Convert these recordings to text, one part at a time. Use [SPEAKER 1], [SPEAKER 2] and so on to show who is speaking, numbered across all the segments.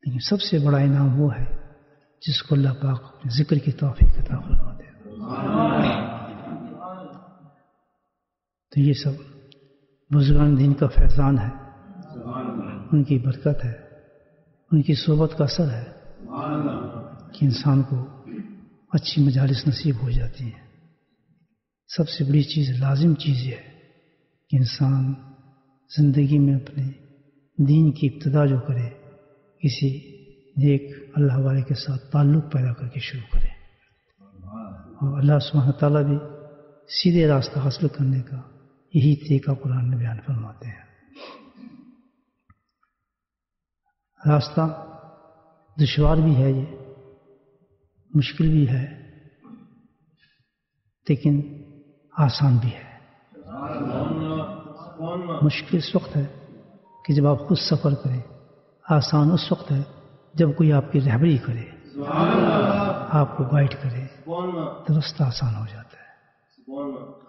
[SPEAKER 1] لیکن سب سے بڑا انعام وہ ہے جس کو اللہ پاک اپنے ذکر کی توفیق عطا فرماتے ہیں. تو یہ سب بزرگان دین کا فیضان ہے، ان کی برکت ہے، ان کی صحبت کا اثر ہے کہ انسان کو اچھی مجالس نصیب ہو جاتی ہیں. سب سے بڑی چیز، لازم چیز یہ ہے کہ انسان زندگی میں اپنے دین کی ابتدا جو کرے کسی نیک اللہ والے کے ساتھ تعلق پیدا کر کے شروع کرے. اور اللہ سبحانہ تعالیٰ بھی سیدھے راستہ حاصل کرنے کا یہی طریقہ قرآن میں بیان فرماتے ہیں. راستہ دشوار بھی ہے، یہ مشکل بھی ہے، لیکن آسان بھی ہے. مشکل اس وقت ہے کہ جب آپ خود سفر کریں، آسان اس وقت ہے جب کوئی آپ کی رہبری کرے، آپ کو گائیڈ کرے تو راستہ آسان ہو جاتا ہے.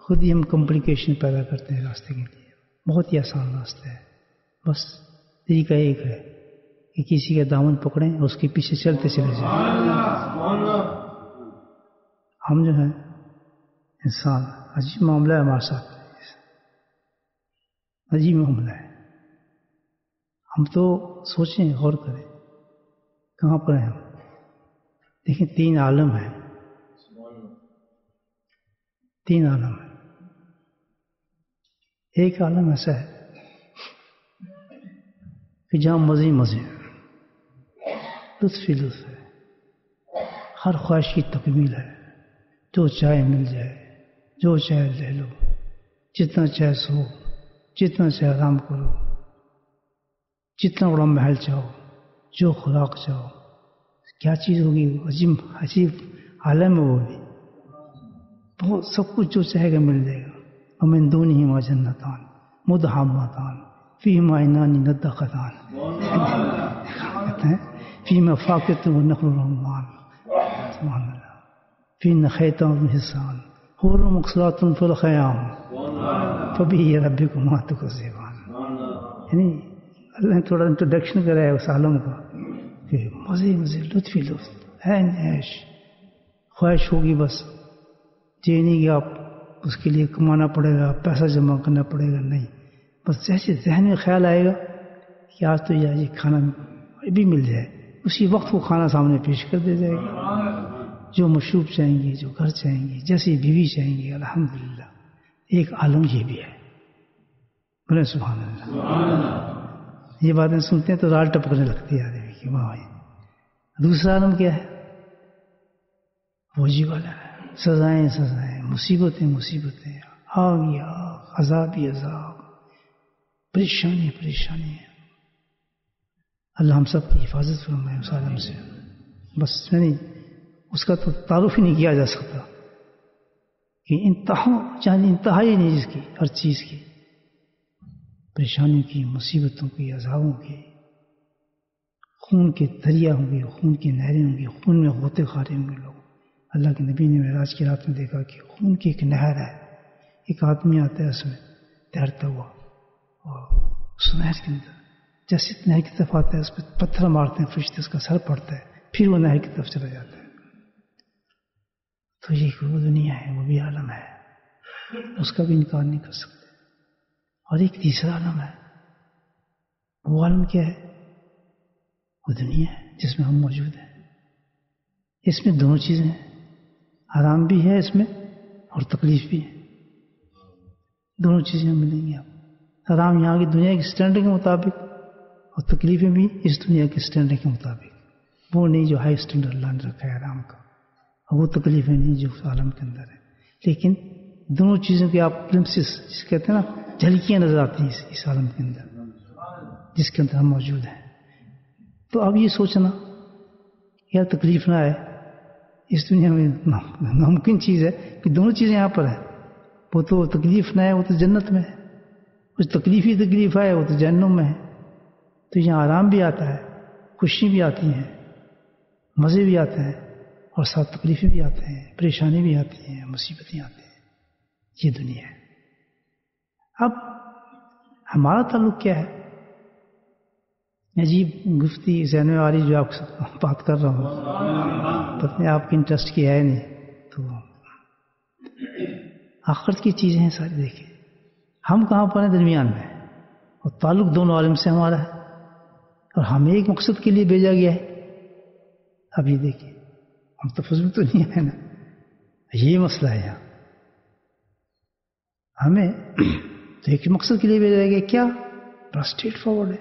[SPEAKER 1] خود ہی ہم کمپلیکیشن پیدا کرتے ہیں راستے کے لیے. بہت ہی آسان راستہ ہے، بس طریقہ ایک ہے کہ کسی کا دامن پکڑیں اور اس کے پیچھے چلتے چلے جائیں. ہم جو ہیں انسان، عجیب معاملہ ہے ہمارے ساتھ، عجیب معاملہ ہے. ہم تو سوچیں، غور کریں کہاں پر ہیں ہم. دیکھیں، 3 عالم ہیں، 3 عالم ہیں. ایک عالم ایسا ہے کہ جہاں مزے مزے ہیں، لطف ہی لطف ہے، ہر خواہش کی تکمیل ہے. جو چاہے مل جائے، جو چاہے لے لو، جتنا چاہے سو، جتنا چاہے آرام کرو، جتنا بڑا محل چاہو، جو خوراک چاہو. کیا چیز ہوگی وہ؟ عجیب عالم ہے وہ بھی. بہت سب کچھ جو چاہے گا مل جائے گا. ومن دونہما جنتان مدہامتان فیہما عینان نضاختان کہتے ہیں فیہما فاکہۃ والنخل والرمان. سبحان اللہ. فیہن خیرات حسان حور مقصورات فی الخیام فبأی ربکما تکذبان. یعنی اللہ نے تھوڑا انٹروڈکشن کرا ہے اس عالم کا کہ مزے مزے، لطف ہی لطف، عین عیش. خواہش ہوگی بس، یہ نہیں کہ آپ اس کے لیے کمانا پڑے گا، پیسہ جمع کرنا پڑے گا، نہیں. بس جیسے ذہن میں خیال آئے گا کہ آج تو یہ کھانا بھی مل جائے، اسی وقت وہ کھانا سامنے پیش کر دیا جائے گا. جو مشروب چاہیں گے، جو گھر چاہیں گے، جیسی بیوی چاہیں گے. الحمدللہ ایک عالم یہ بھی ہے. بولے سبحان اللہ. یہ باتیں سنتے ہیں تو رال ٹپکنے لگتی ہے آدمی کی. واہ. دوسرا عالم کیا ہے؟ فوجی والا ہے. سزائیں سزائیں، مصیبتیں مصیبتیں، آگ ہی آگ، عذاب ہی عذاب، پریشانی پریشانی. اللہ ہم سب کی حفاظت فرمائے اس عالم سے. بس نہیں، اس کا تو تعارف ہی نہیں کیا جا سکتا کہ انتہا ہی نہیں جس کی، ہر چیز کی، پریشانیوں کی، مصیبتوں کی، عذابوں کی. خون کے دریا ہوں گے، خون کی نہریں ہوں گی، خون میں غوطے خارے ہوں گے لوگ. اللہ کے نبی نے معراج کی رات میں دیکھا کہ خون کی ایک نہر ہے. ایک آدمی آتا ہے اس میں تیرتا ہوا، اور اس نہر کے اندر جیسے نہر کی طرف آتا ہے اس پہ پتھر مارتے ہیں فرشتے، اس کا سر پڑتا ہے، پھر وہ نہر کی طرف چلا جاتا ہے. تو یہ وہ دنیا ہے، وہ بھی عالم ہے، اس کا بھی انکار نہیں کر سکتے. اور ایک تیسرا عالم ہے. وہ عالم کیا ہے؟ وہ دنیا ہے جس میں ہم موجود ہیں. اس میں دونوں چیزیں ہیں، آرام بھی ہے اس میں اور تکلیف بھی ہے. دونوں چیزیں ملیں گی آپ. آرام یہاں کی دنیا کے اسٹینڈرڈ کے مطابق، اور تکلیفیں بھی اس دنیا کے اسٹینڈرڈ کے مطابق. وہ نہیں جو ہائی اسٹینڈرڈ اللہ نے رکھا ہے آرام کا، اور وہ تکلیفیں نہیں جو اس عالم کے اندر ہے. لیکن دونوں چیزوں کے آپ گلمپسز جس کہتے ہیں نا، جھلکیاں نظر آتی ہیں اس عالم کے اندر جس کے اندر ہم موجود ہیں. تو اب یہ سوچنا یار تکلیف نہ آئے اس دنیا میں ناممکن چیز ہے کہ دونوں چیزیں یہاں پر ہیں. وہ تو تکلیف نہ آئے وہ تو جنت میں ہے، کچھ تکلیف ہی تکلیف آئے وہ تو جہنم میں ہے. تو یہاں آرام بھی آتا ہے، خوشی بھی آتی ہیں، مزے بھی آتے ہیں، اور ساتھ تکلیفیں بھی آتے ہیں، پریشانی بھی آتی ہیں، مصیبتیں آتی ہیں. یہ دنیا ہے. اب ہمارا تعلق کیا ہے؟ عجیب گفتی ذہن میں آ رہی جو آپ بات کر رہا ہوں، پتہ نہیں آپ کے انٹرسٹ کی ہے نہیں، تو آخرت کی چیزیں ہیں ساری. دیکھیں ہم کہاں پر ہیں؟ درمیان میں، اور تعلق دونوں عالم سے ہمارا ہے، اور ہمیں ایک مقصد کے لیے بھیجا گیا ہے. اب یہ دیکھیں ہم تو فضول تو نہیں ہے نا، یہ مسئلہ ہے یہاں. ہمیں تو ایک مقصد کے لیے بھیجا گیا، کیا؟ بڑا اسٹریٹ فارورڈ ہے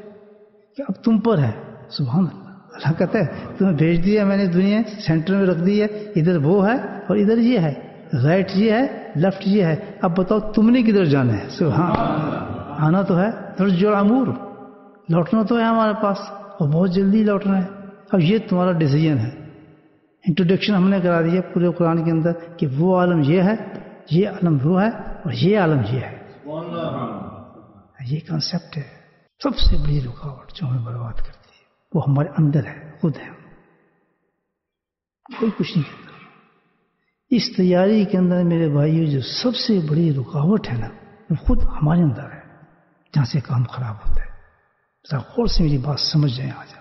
[SPEAKER 1] کہ اب تم پر ہے. سبحان اللہ. اللہ کہتا ہے تمہیں بھیج دیا میں نے، دنیا سینٹر میں رکھ دی ہے، ادھر وہ ہے اور ادھر یہ ہے، رائٹ یہ ہے، لیفٹ یہ ہے. اب بتاؤ تم نے کدھر جانا ہے؟ سبحان اللہ. آنا تو ہے، ترجع الامور، لوٹنا تو ہے ہمارے پاس، اور بہت جلدی لوٹنا ہے. اب یہ تمہارا ڈیسیجن ہے. انٹروڈکشن ہم نے کرا دیا پورے قرآن کے اندر کہ وہ عالم یہ ہے، یہ عالم وہ ہے، اور یہ عالم یہ ہے. یہ کانسیپٹ ہے. سب سے بڑی رکاوٹ جو ہمیں برباد کرتی ہے وہ ہمارے اندر ہے، خود ہے، کوئی کچھ نہیں کرتا. اس تیاری کے اندر میرے بھائیو جو سب سے بڑی رکاوٹ ہے نا، وہ خود ہمارے اندر ہے، جہاں سے کام خراب ہوتا ہے. ذرا غور سے میری بات سمجھ جائیں. آج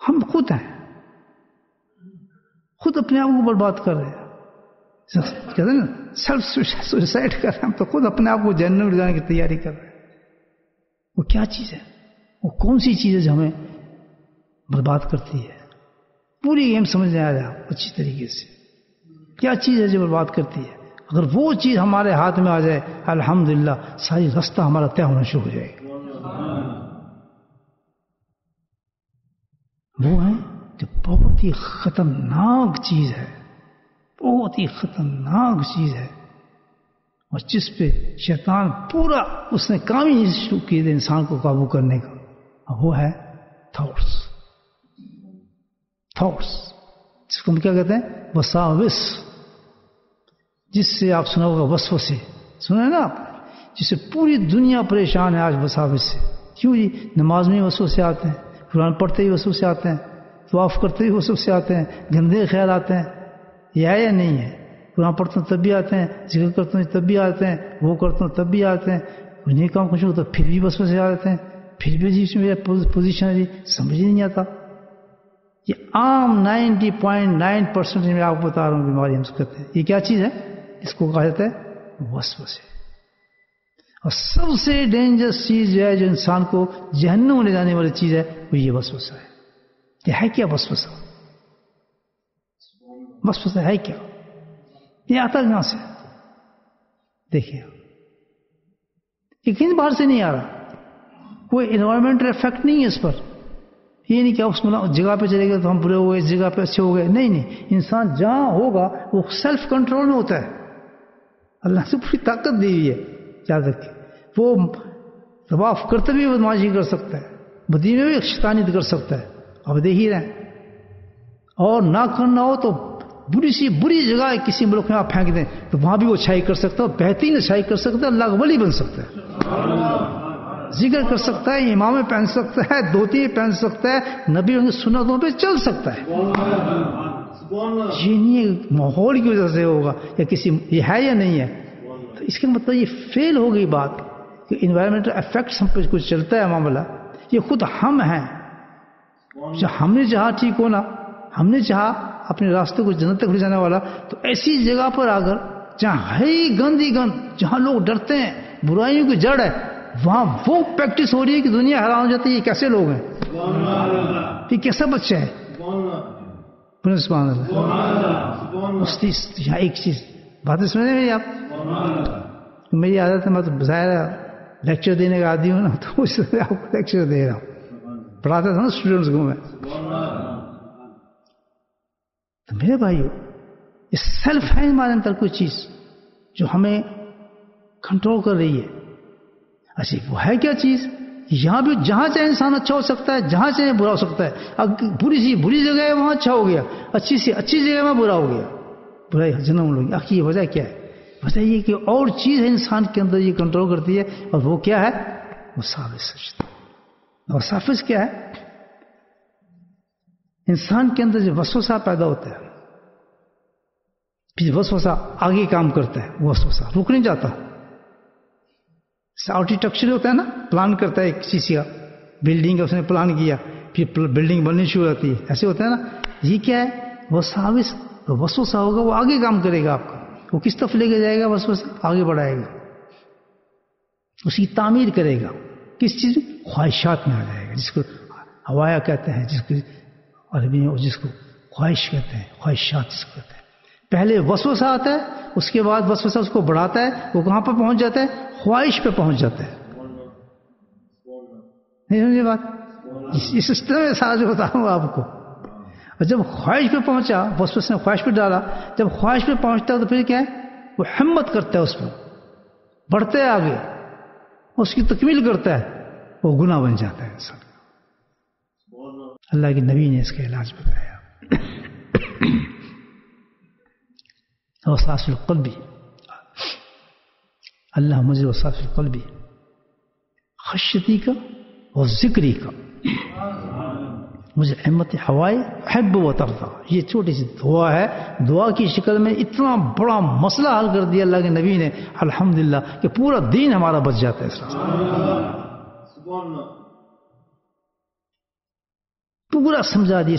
[SPEAKER 1] ہم خود ہیں، خود اپنے آپ کو برباد کر رہے ہیں. کہتے ہیں نا سیلف سوسائڈ کر رہے ہیں. ہم تو خود اپنے آپ کو جہنم میں جانے کی تیاری کر رہے ہیں. وہ کیا چیز ہے؟ وہ کون سی چیز ہے جو ہمیں برباد کرتی ہے؟ پوری گیم سمجھ میں آ جائے اچھی طریقے سے. کیا چیز ہے جو برباد کرتی ہے؟ اگر وہ چیز ہمارے ہاتھ میں آ جائے الحمدللہ ساری راستہ ہمارا طے ہونا شروع ہو جائے گا. وہ ہے جو بہت ہی خطرناک چیز ہے، بہت ہی خطرناک چیز ہے، اور جس پہ شیطان پورا اس نے کام ہی شروع کیے تھے انسان کو قابو کرنے کا. وہ ہے تھاٹس. جس کو ہم کیا کہتے ہیں؟ وساوس. جس سے آپ سنا ہوگا وسوسے، سنا ہے نا آپ؟ جس سے پوری دنیا پریشان ہے آج وساوس سے. کیوں جی؟ نماز میں وسوسے آتے ہیں، قرآن پڑھتے ہی وسوسے آتے ہیں، طواف کرتے ہی وسوسے آتے ہیں، گندے خیال آتے ہیں. یہ ہے یا نہیں ہے؟ قرآن پڑھتا ہوں تب بھی آتے ہیں، ذکر کرتا ہوں تب بھی آتے ہیں، وہ کرتا ہوں تب بھی آتے ہیں، نہیں کام کچھ ہوتا پھر بھی وسوسے آتے ہیں، پھر بھی جس میں پوزیشن ہے سمجھ ہی نہیں آتا. یہ عام 90.9% میں آپ کو بتا رہا ہوں بیماری ہم سے کرتے ہیں. یہ کیا چیز ہے؟ اس کو کہا جاتا ہے وسوسے. اور سب سے ڈینجرس چیز جو ہے جو انسان کو جہنم لے جانے والی چیز ہے وہ یہ وسوسہ ہے. یہ ہے کیا وسوسہ؟ وسوسہ ہے کیا؟ یہ آتا کہاں سے؟ دیکھیے یہ کہیں باہر سے نہیں آ رہا، کوئی انوائرمنٹل افیکٹ نہیں ہے اس پر. یہ نہیں کہ اس جگہ پہ چلے گئے تو ہم برے ہو گئے، اس جگہ پہ اچھے ہو گئے. نہیں، انسان جہاں ہوگا وہ سیلف کنٹرول میں ہوتا ہے. اللہ سے پوری طاقت دی ہوئی ہے. یاد رکھیں وہ طواف کرتے بھی بدماشی کر سکتا ہے، مدینے میں بھی شیطانیت کر سکتا ہے. اب دیکھ ہی رہے ہیں. اور نہ کرنا ہو تو بری سی بری جگہ کسی ملک میں آپ پھینک دیں تو وہاں بھی وہ اچھائی کر سکتا ہے، بہترین اچھائی کر سکتا ہے، اللہ کا ولی بن سکتا ہے، ذکر کر سکتا ہے، امامیں پہن سکتا ہے، دھوتی پہن سکتا ہے، نبی ان کی سنتوں پہ چل سکتا ہے. یہ نہیں ماحول کی وجہ سے ہوگا یا کسی یہ ہے یا نہیں ہے. تو اس کا مطلب یہ فیل ہو گئی بات کہ انوائرمنٹل افیکٹس ہم پہ کچھ چلتا ہے معاملہ. یہ خود ہم ہیں. ہم نے چاہا ٹھیک ہونا، ہم نے چاہا اپنے راستے کو جنت تک لے جانے والا، تو ایسی جگہ پر آ کر جہاں ہے ہی گندی گند، جہاں لوگ ڈرتے ہیں، برائیوں کی جڑ ہے، وہاں وہ پریکٹس ہو رہی ہے کہ دنیا حیران ہو جاتی ہے. یہ کیسے لوگ ہیں؟ یہ کیسا بچہ ہے؟ سبحان اللہ. یہاں ایک چیز باتیں سنیں میری آپ. میری عادت ہے میں تو ظاہر ہے لیکچر دینے کا عادی ہوں نا، تو اس سے آپ کو لیکچر دے رہا ہوں. پڑھاتا تھا نا اسٹوڈنٹس کو میں. تو میرے بھائیو یہ سیلف ہے ہمارے اندر کوئی چیز جو ہمیں کنٹرول کر رہی ہے. اچھا وہ ہے کیا چیز؟ یہاں بھی جہاں چاہے انسان اچھا ہو سکتا ہے، جہاں چاہے برا ہو سکتا ہے. اب بری سی بری جگہ ہے وہاں اچھا ہو گیا، اچھی سی اچھی جگہ میں برا ہو گیا، برائی جنم لوگ. آخر یہ وجہ کیا ہے؟ وجہ یہ کہ اور چیز ہے انسان کے اندر یہ کنٹرول کرتی ہے، اور وہ کیا ہے؟ وساوس. وساوس کیا ہے؟ انسان کے اندر جو وسوسہ پیدا ہوتا ہے، پھر وسوسہ آگے کام کرتا ہے، وسوسہ رک نہیں جاتا. آرکیٹیکچر ہوتا ہے نا، پلان کرتا ہے کسی چیز کا، بلڈنگ کا اس نے پلان کیا، پھر بلڈنگ بننی شروع ہوتی ہے، ایسے ہوتا ہے نا. یہ کیا ہے؟ وسوسہ ہوگا، وہ آگے کام کرے گا آپ کا، وہ کس طرف لے کے جائے گا؟ وسوسہ آگے بڑھائے گا، اس کی تعمیر کرے گا. کس چیز؟ خواہشات میں آ جائے گا، جس کو ہوایا کہتے ہیں، جس کو عربی میں جس کو خواہش کہتے ہیں، خواہشات جس کو کہتے ہیں. پہلے وسوسہ آتا ہے، اس کے بعد وسوسہ اس کو بڑھاتا ہے، وہ کہاں پر پہنچ جاتا ہے؟ خواہش پہ پہنچ جاتا ہے. نہیں سمجھے بات؟ یہ سسٹم ہے سارا جو بتاؤں گا آپ کو. اور جب خواہش پہ پہنچا، وسوسے نے خواہش پہ ڈالا، جب خواہش پہ پہنچتا ہے تو پھر کیا ہے؟ وہ ہمت کرتا ہے، اس پر بڑھتا ہے آگے، اس کی تکمیل کرتا ہے، وہ گناہ بن جاتا ہے انسان. اللہ کے نبی نے اس کا علاج بتایا. وسواس القلب، اللہ مجھے وسواس القلب خشیتی کا اور ذکری کا، مجھے ہمت ہوائے حب و ترضا. یہ چھوٹی سی دعا ہے، دعا کی شکل میں اتنا بڑا مسئلہ حل کر دیا اللہ کے نبی نے الحمدللہ کہ پورا دین ہمارا بچ جاتا ہے. پورا سمجھا دی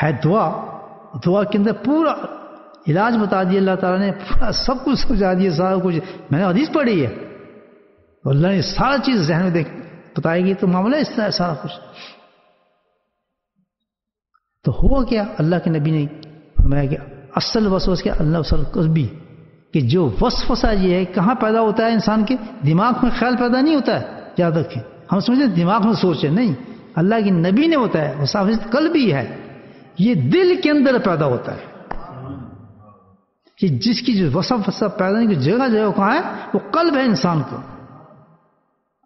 [SPEAKER 1] ہے دعا کے اندر پورا علاج بتا دیا اللہ تعالیٰ نے، پورا سب کچھ سمجھا دیا، سارا کچھ. میں نے حدیث پڑھی ہے، اللہ نے سارا چیز ذہن میں بتائے گی، تو معاملہ اس طرح سارا کچھ. تو ہوا کیا؟ اللہ کے نبی نے فرمایا کہ اصل وسوسہ کیا؟ اللہ وسوسہ قلبی، کہ جو وسوسہ یہ ہے کہاں پیدا ہوتا ہے؟ انسان کے دماغ میں خیال پیدا نہیں ہوتا ہے، یاد رکھیں. ہم سمجھتے ہیں دماغ میں سوچے، نہیں، اللہ کے نبی نے بتایا وسوسہ قلبی ہے، یہ دل کے اندر پیدا ہوتا ہے. کہ جس کی جو وسوسہ پیدا ہونے کی جگہ جو ہے وہ کہاں ہے؟ وہ قلب ہے انسان کا.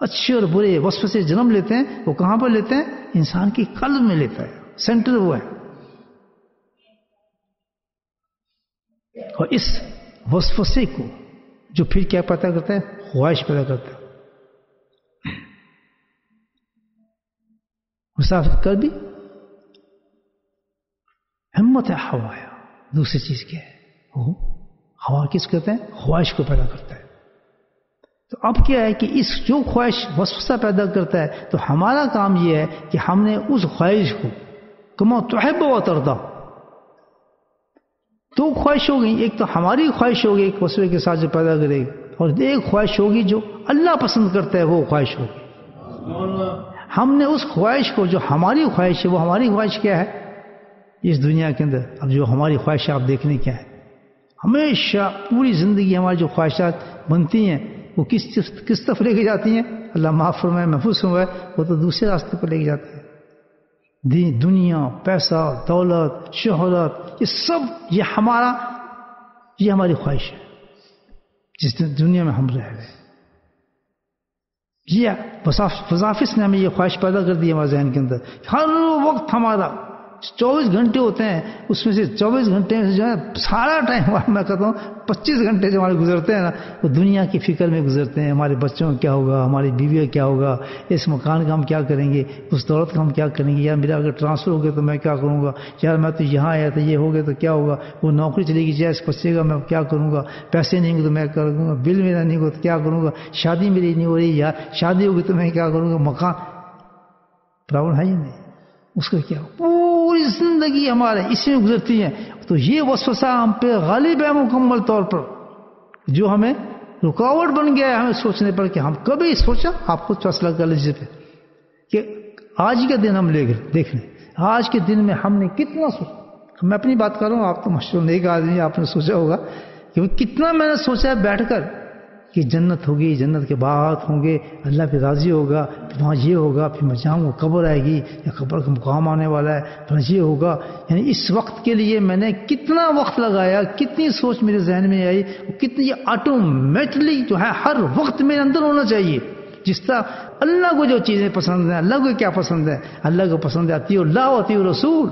[SPEAKER 1] اچھے اور برے وسوسے جنم لیتے ہیں، وہ کہاں پر لیتے ہیں؟ انسان کی قلب میں لیتا ہے، سینٹر وہ ہے. اور اس وسوسے کو جو پھر کیا پیدا کرتا ہے؟ خواہش پیدا کرتا ہے. مسافر کر بھی ہمت ہے ہوایا. دوسری چیز کیا ہے؟ وہ ہوا کس کہتے ہیں؟ خواہش کو پیدا کرتا ہے. تو اب کیا ہے کہ اس جو خواہش وسوسہ پیدا کرتا ہے، تو ہمارا کام یہ ہے کہ ہم نے اس خواہش کو کما تحب و ترضا، دو خواہش ہو گئی. ایک تو ہماری خواہش ہوگی ایک وسوسے کے ساتھ جو پیدا کرے گی، اور ایک خواہش ہوگی جو اللہ پسند کرتا ہے، وہ خواہش ہوگی. ہم نے اس خواہش کو، جو ہماری خواہش ہے، وہ ہماری خواہش کیا ہے اس دنیا کے اندر؟ اب جو ہماری خواہش آپ دیکھنے کیا ہے؟ ہمیشہ پوری زندگی ہماری جو خواہشات بنتی ہیں وہ کس طرف لے کے جاتی ہیں؟ اللہ معاف فرمائے، محفوظ فرمائے، وہ تو دوسرے راستے پر لے کے جاتے ہیں. دنیا، پیسہ، دولت، شہرت، یہ سب یہ ہماری خواہش ہے جس دنیا میں ہم رہ رہے ہیں. یہ وظافس نے ہمیں یہ خواہش پیدا کر دی ہمارے ذہن کے اندر. ہر وقت ہمارا 24 گھنٹے ہوتے ہیں، اس میں سے 24 گھنٹے میں جو ہے سارا ٹائم میں کہتا ہوں 25 گھنٹے جو ہمارے گزرتے ہیں نا، وہ دنیا کی فکر میں گزرتے ہیں. ہمارے بچوں کا کیا ہوگا، ہماری بیوی کا کیا ہوگا، اس مکان کا ہم کیا کریں گے، اس دولت کا ہم کیا کریں گے، یا میرا اگر ٹرانسفر ہو گیا تو میں کیا کروں گا، یار میں تو یہاں آیا تو یہ ہو گیا تو کیا ہوگا، وہ نوکری چلے گی جیسے بچے گا میں کیا کروں گا، پیسے نہیں ہوں گے تو میں کیا کروں گا، بل میرا نہیں ہوگا تو کیا کروں گا، شادی میری نہیں ہو رہی، یار شادی ہوگی تو میں کیا کروں گا، مکان پرابلم ہے ہی نہیں. اس کا کیا پوری زندگی ہمارے اسی میں گزرتی ہے. تو یہ وسوسہ ہم پہ غالب ہے مکمل طور پر، جو ہمیں رکاوٹ بن گیا ہے ہمیں سوچنے پر. کہ ہم کبھی سوچا، آپ خود فیصلہ کر لیجیے پہ، کہ آج کا دن ہم لے گئے دیکھ لیں، آج کے دن میں ہم نے کتنا سوچا. میں اپنی بات کر رہا ہوں، آپ تو مشہور نیک آدمی، آپ نے سوچا ہوگا کہ کتنا میں نے سوچا ہے بیٹھ کر کہ جنت ہوگی، جنت کے باغات ہوں گے، اللہ پہ راضی ہوگا، پھر وہاں یہ ہوگا، پھر میں جاؤں گا، قبر آئے گی یا قبر کا مقام آنے والا ہے، پھر یہ ہوگا. یعنی اس وقت کے لیے میں نے کتنا وقت لگایا، کتنی سوچ میرے ذہن میں آئی، کتنی آٹومیٹلی جو ہے ہر وقت میرے اندر ہونا چاہیے. جس طرح اللہ کو جو چیزیں پسند ہیں، اللہ کو کیا پسند ہے، اللہ کو پسند ہے اطیعوا اللہ و اطیعوا الرسول.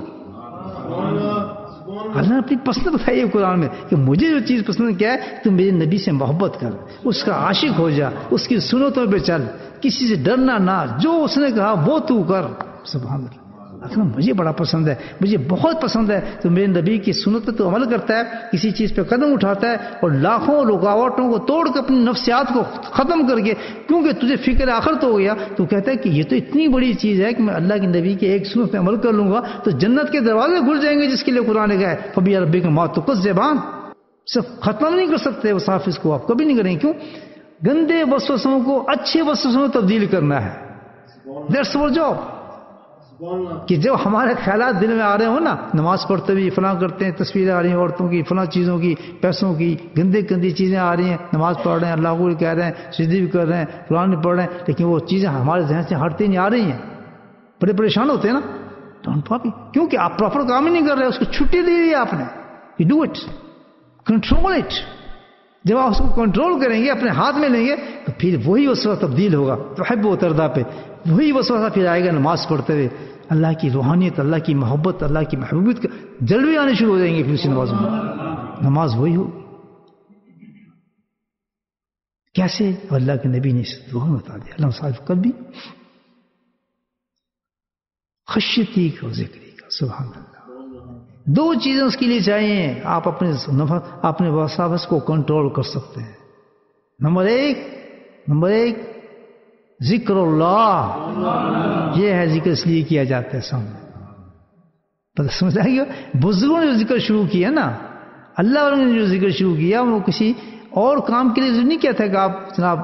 [SPEAKER 1] اللہ نے اپنی پسند بتائی ہے قرآن میں کہ مجھے جو چیز پسند کیا ہے، تو میرے نبی سے محبت کر، اس کا عاشق ہو جا، اس کی سنتوں پہ چل، کسی سے ڈرنا نہ، جو اس نے کہا وہ تو کر. سبحان اللہ. مجھے بڑا پسند ہے، مجھے بہت پسند ہے، تو میرے نبی کی سنت پہ تو عمل کرتا ہے، کسی چیز پہ قدم اٹھاتا ہے اور لاکھوں رکاوٹوں کو توڑ کے اپنی نفسیات کو ختم کر کے، کیونکہ تجھے فکر آخرت ہو گیا، تو کہتا ہے کہ یہ تو اتنی بڑی چیز ہے کہ میں اللہ کے نبی کے ایک سنت پہ عمل کر لوں گا تو جنت کے دروازے کھل جائیں گے، جس کے لیے قرآن کا ہے فبی ربک ما تکذبان. صرف ختم نہیں کر سکتے وساوس کو، آپ کبھی نہیں کریں. کیوں؟ گندے وسوسوں کو اچھے وسوسوں میں تبدیل کرنا ہے. دیٹس اور جاب. کہ جب ہمارے خیالات دل میں آ رہے ہوں نا، نماز پڑھتے ہوئے فلاں کرتے ہیں، تصویریں آ رہی ہیں عورتوں کی، فلاں چیزوں کی، پیسوں کی، گندی چیزیں آ رہی ہیں، نماز پڑھ رہے ہیں، اللہ کو کہہ رہے ہیں، سجدے بھی کر رہے ہیں، قرآن بھی پڑھ رہے ہیں، لیکن وہ چیزیں ہمارے ذہن سے ہٹتی نہیں آ رہی ہیں، بڑے پریشان ہوتے ہیں نا. ڈونٹ پاپی، کیونکہ آپ پراپر کام ہی نہیں کر رہے، اس کو چھٹی دی ہے آپ نے. You do it, control it. جب آپ اس کو کنٹرول کریں گے، اپنے ہاتھ میں لیں گے، تو پھر وہی وسوسہ تبدیل ہوگا تحب و ترضا پہ. وہی وسوسہ پھر آئے گا نماز پڑھتے ہوئے، اللہ کی روحانیت، اللہ کی محبت، اللہ کی محبوبیت کا جلوے آنے شروع ہو جائیں گے. پھر اسی نماز میں نماز وہی ہوگی. کیسے؟ اللہ کے نبی نے اس دعا میں بتا دیا. اللہ صاحب قلبی خشیتی کا ذکری کا. سبحان اللہ. دو چیزیں اس کے لیے چاہیے. آپ اپنے وساوس کو کنٹرول کر سکتے ہیں. نمبر ایک ذکر اللہ. یہ ہے ذکر اس لیے کیا جاتا ہے سامنے. پتہ سمجھ آئے گا؟ بزرگوں نے جو ذکر شروع کیا نا، اللہ والوں نے جو ذکر شروع کیا، وہ کسی اور کام کے لیے ضرور نہیں کیا تھا کہ آپ جناب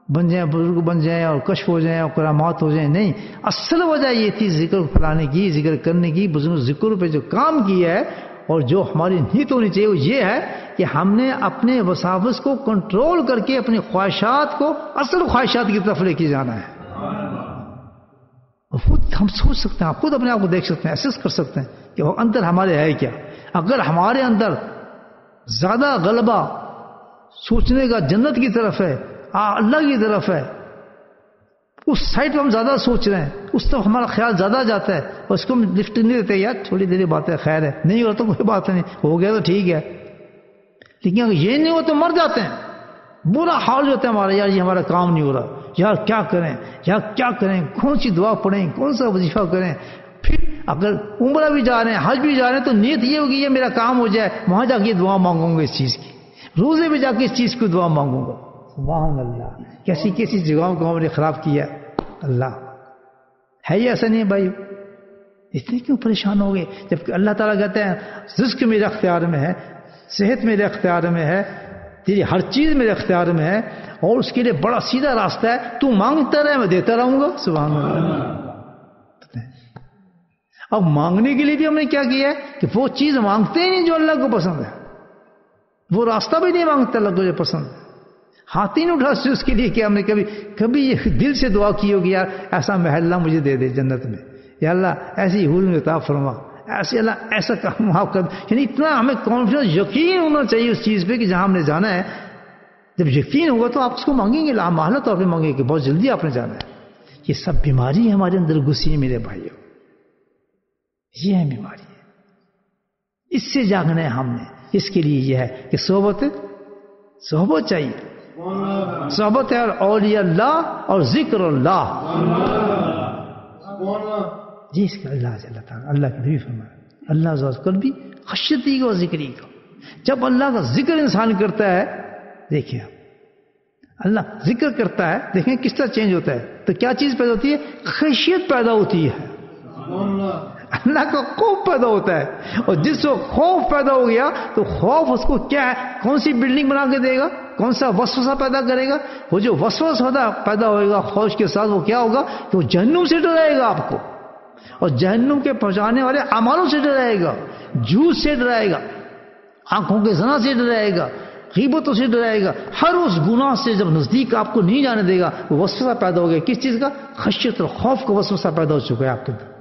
[SPEAKER 1] بن جائیں، بزرگ بن جائیں اور کشف ہو جائیں اور کرامات ہو جائیں. نہیں، اصل وجہ یہ تھی ذکر پھیلانے کی، ذکر کرنے کی. بزرگ ذکر پہ جو کام کیا ہے اور جو ہماری نیت ہونی چاہیے وہ یہ ہے کہ ہم نے اپنے وساوس کو کنٹرول کر کے اپنی خواہشات کو اصل خواہشات کی طرف لے کے جانا ہے. خود ہم سوچ سکتے ہیں، آپ خود اپنے آپ کو دیکھ سکتے ہیں، ایسس کر سکتے ہیں کہ وہ اندر ہمارے ہے کیا. اگر ہمارے اندر زیادہ غلبہ سوچنے کا جنت کی طرف ہے، اللہ کی طرف ہے، اس سائڈ پہ ہم زیادہ سوچ رہے ہیں، اس طرف ہمارا خیال زیادہ جاتا ہے، اور اس کو ہم لفٹ نہیں دیتے، یار تھوڑی دیر بات ہے، خیر ہے، نہیں ہو تو کوئی بات نہیں، ہو گیا تو ٹھیک ہے. لیکن اگر یہ نہیں ہو تو مر جاتے ہیں. برا حال ہوتا ہے ہمارا، یار یہ ہمارا کام نہیں ہو رہا، یار کیا کریں، کون سی دعا پڑھیں، کون سا وظیفہ کریں. پھر اگر عمرہ بھی جا رہے ہیں، حج بھی جا رہے ہیں، تو نیت یہ ہوگی یہ میرا کام ہو جائے، وہاں جا کے دعا مانگوں گا اس چیز کی. روزے بھی جا کے اس چیز کو دعا مانگوں گا. سبحان اللہ. کیسی جگہوں کو ہم نے خراب کیا. اللہ ہے یہ ایسا نہیں ہے بھائی. اتنے کیوں پریشان ہو گئے جبکہ اللہ تعالیٰ کہتے ہیں رزق میرے اختیار میں ہے، صحت میرے اختیار میں ہے، تیری ہر چیز میرے اختیار میں ہے، اور اس کے لیے بڑا سیدھا راستہ ہے، تو مانگتا رہے میں دیتا رہوں گا. سبحان اللہ. اب مانگنے کے لیے بھی ہم نے کیا کیا ہے کہ وہ چیز مانگتے ہی نہیں جو اللہ کو پسند ہے، وہ راستہ بھی نہیں مانگتا اللہ کو جو پسند ہے. ہاتھ ہی نہیں اٹھا اس کے لیے کہ ہم نے کبھی یہ دل سے دعا کی ہوگی یار ایسا محلہ مجھے دے دے جنت میں، یا اللہ ایسی حور میں عطا فرما، ایسے اللہ ایسا کام معاف کر. یعنی اتنا ہمیں کانفیڈنس، یقین ہونا چاہیے اس چیز پہ کہ جہاں ہم نے جانا ہے. جب یقین ہوگا تو آپ اس کو مانگیں گے، لامحالہ طور پہ مانگیں گے کہ بہت جلدی آپ نے جانا ہے. یہ سب بیماری ہمارے اندر گھسی ہے میرے بھائیوں، یہ ہے بیماری ہے. اس سے جاگنا ہے ہم نے. اس کے لیے یہ ہے کہ صحبت چاہیے. صحبت ہے اولیاء اللہ اور ذکر اللہ. جی اس کا اللہ تعالیٰ اللہ کے نبی فرمایا اللہ عز و جل بھی خشیتی کا اور ذکری کا. جب اللہ کا ذکر انسان کرتا ہے، دیکھیں اللہ ذکر کرتا ہے، دیکھیں کس طرح چینج ہوتا ہے. تو کیا چیز پیدا ہوتی ہے؟ خشیت پیدا ہوتی ہے، اللہ کا خوف پیدا ہوتا ہے. اور جس کو خوف پیدا ہو گیا تو خوف اس کو کیا ہے، کون سی بلڈنگ بنا کے دے گا، کون سا وسوسہ پیدا کرے گا. وہ جو وسوسہ پیدا ہوئے گا خوف کے ساتھ، وہ کیا ہوگا کہ وہ جہنم سے ڈرائے گا آپ کو، اور جہنم کے پہنچانے والے اعمالوں سے ڈرائے گا، جھوٹ سے ڈرائے گا، آنکھوں کے زنا سے ڈرائے گا، غیبتوں سے ڈرائے گا. ہر اس گناہ سے جب نزدیک آپ کو نہیں جانے دے گا، وہ وسوسہ پیدا ہو گیا. کس چیز کا؟ خشیت اور خوف کا وسوسہ پیدا ہو چکا ہے آپ کے اندر.